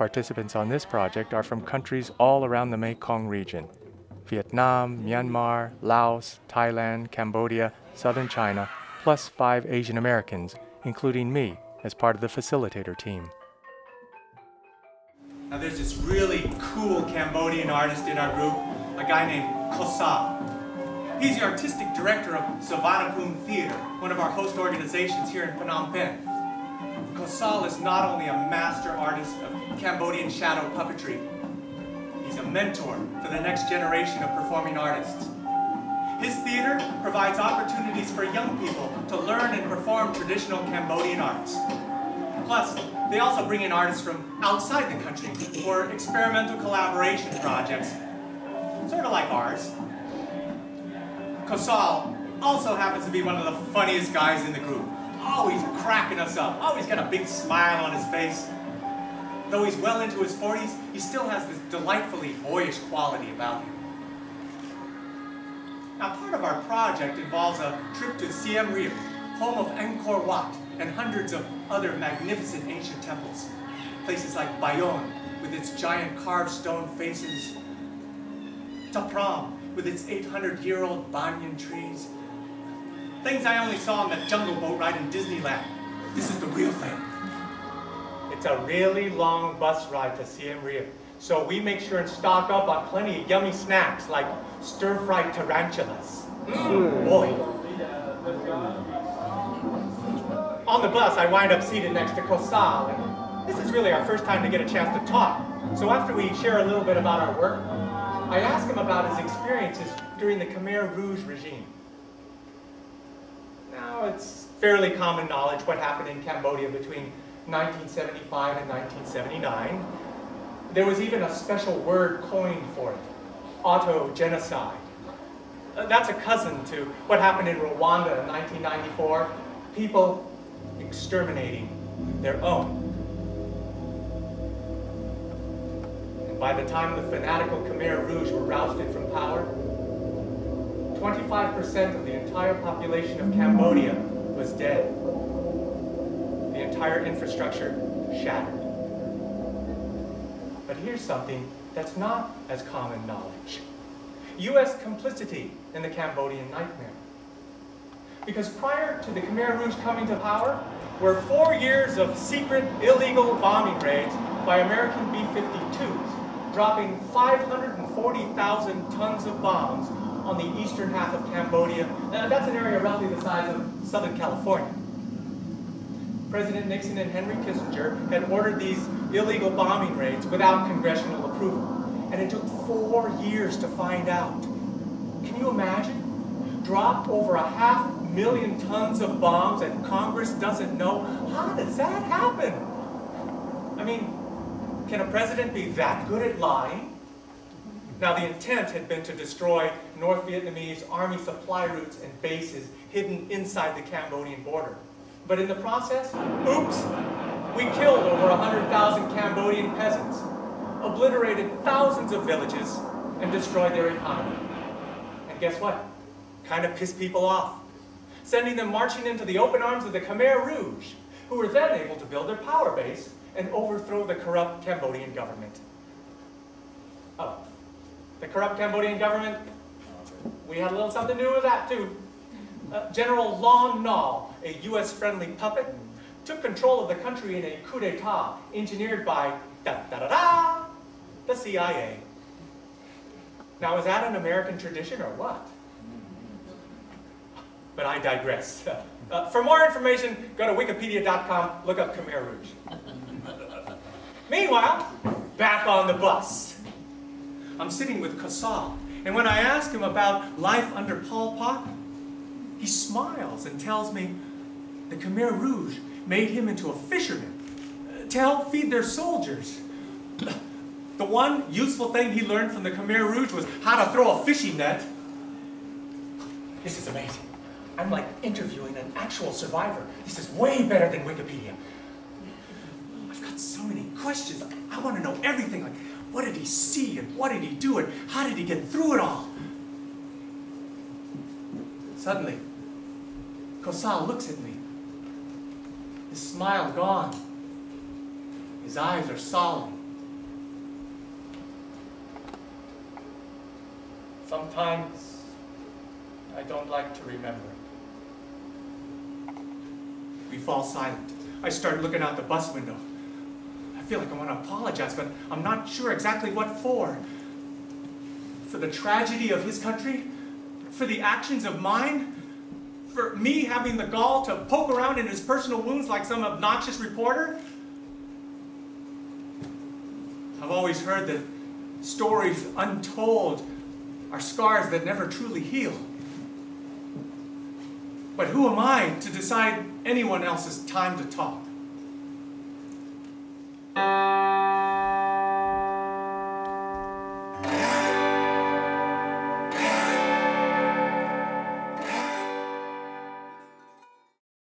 Participants on this project are from countries all around the Mekong region: Vietnam, Myanmar, Laos, Thailand, Cambodia, southern China, plus 5 Asian Americans, including me, as part of the facilitator team. Now there's this really cool Cambodian artist in our group, a guy named Kosa. He's the artistic director of Savannapum Theater, one of our host organizations here in Phnom Penh. Kosa is not only a master artist of Cambodian shadow puppetry, he's a mentor for the next generation of performing artists. His theater provides opportunities for young people to learn and perform traditional Cambodian arts. Plus, they also bring in artists from outside the country for experimental collaboration projects, sort of like ours. Kosal also happens to be one of the funniest guys in the group. Always cracking us up, always got a big smile on his face. Though he's well into his 40s, he still has this delightfully boyish quality about him. Now, part of our project involves a trip to Siem Reap, home of Angkor Wat, and hundreds of other magnificent ancient temples. Places like Bayonne, with its giant carved stone faces, Ta Prohm, with its 800-year-old banyan trees. Things I only saw on the Jungle Boat ride in Disneyland. This is the real thing. It's a really long bus ride to Siem Reap, so we make sure and stock up on plenty of yummy snacks like stir-fried tarantulas. Boy. On the bus, I wind up seated next to Kosal, and this is really our first time to get a chance to talk. So after we share a little bit about our work, I ask him about his experiences during the Khmer Rouge regime. Now, it's fairly common knowledge what happened in Cambodia between 1975 and 1979. There was even a special word coined for it: auto-genocide. That's a cousin to what happened in Rwanda in 1994. People exterminating their own. And by the time the fanatical Khmer Rouge were rousted from power, 25% of the entire population of Cambodia was dead. The entire infrastructure shattered. But here's something that's not as common knowledge: U.S. complicity in the Cambodian nightmare. Because prior to the Khmer Rouge coming to power were 4 years of secret, illegal bombing raids by American B-52s, dropping 540,000 tons of bombs on the eastern half of Cambodia. That's an area roughly the size of Southern California. President Nixon and Henry Kissinger had ordered these illegal bombing raids without congressional approval, and it took 4 years to find out. Can you imagine? Drop over 500,000 tons of bombs and Congress doesn't know? How does that happen? I mean, can a president be that good at lying? Now, the intent had been to destroy North Vietnamese army supply routes and bases hidden inside the Cambodian border. But in the process, oops, we killed over 100,000 Cambodian peasants, obliterated thousands of villages, and destroyed their economy. And guess what? Kind of pissed people off, sending them marching into the open arms of the Khmer Rouge, who were then able to build their power base and overthrow the corrupt Cambodian government. Oh, the corrupt Cambodian government, we had a little something to do with that too. General Lon Nol, a US-friendly puppet, took control of the country in a coup d'etat engineered by the CIA. Now, is that an American tradition or what? But I digress. For more information, go to wikipedia.com, look up Khmer Rouge. Meanwhile, back on the bus. I'm sitting with Kosal, and when I ask him about life under Pol Pot, he smiles and tells me the Khmer Rouge made him into a fisherman to help feed their soldiers. The one useful thing he learned from the Khmer Rouge was how to throw a fishing net. This is amazing. I'm like interviewing an actual survivor. This is way better than Wikipedia. I've got so many questions. I want to know everything. Like, what did he see and what did he do and how did he get through it all? Suddenly, Kosal looks at me. His smile gone. His eyes are solemn, Sometimes I don't like to remember. We fall silent. I start looking out the bus window. I feel like I want to apologize, but I'm not sure exactly what for. For the tragedy of his country? For the actions of mine? For me having the gall to poke around in his personal wounds like some obnoxious reporter? I've always heard that stories untold are scars that never truly heal. But who am I to decide anyone else's time to talk?